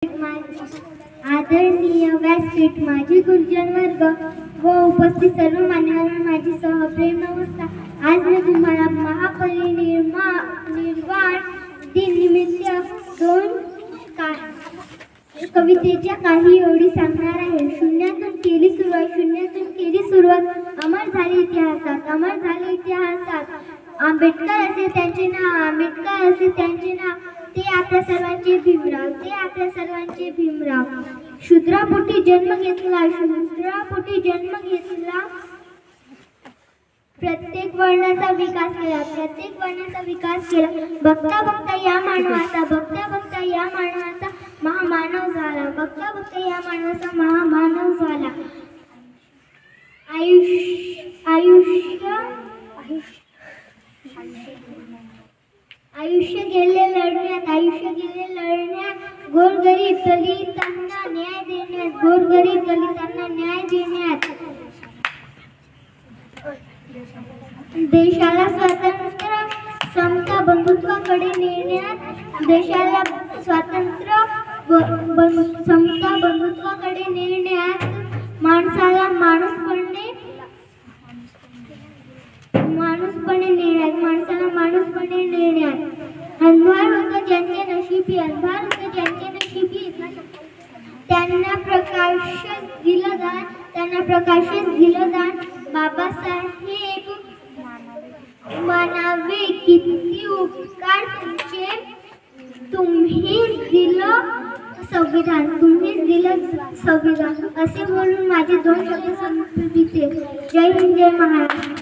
आदरणीय व्यासपीठ, माझे गुरुजन वर्ग व उपस्थित सर्व मान्यवरांना माझी सहप्रेम नमस्कार। आज मी तुम्हाला महापरिनिर्वाण दिन निमित्त दोन कवितेच्या काही ओळी सांगणार आहे। शून्यातून केली सुरुवात, अमर झाली इतिहासात। आंबेडकर असे त्यांचे नाव, ते आपल्या सर्वांचे भीमराव। शूद्रापोटी जन्म घेतला, प्रत्येक वर्णाचा विकास केला। बघता बघता या मानवाचा महामानव झाला। आयुष्य गेले लढण्यात, गोरगरीब दलितांना न्याय देण्यात, देशाला स्वातंत्र्य समता बंधुत्वाकडे नेण्यात, माणसाला माणूसपणे नेण्यात। अंधार होतं ज्यांचे नशिबी, त्यांना प्रकाशच दिलं दान। बाबासाहेब म्हणावे किती उपकार तुमचे, तुम्हीच दिलं संविधान, असे बोलून माझे दोन शब्द संपविते। जय हिंद, जय महाराष्ट्र।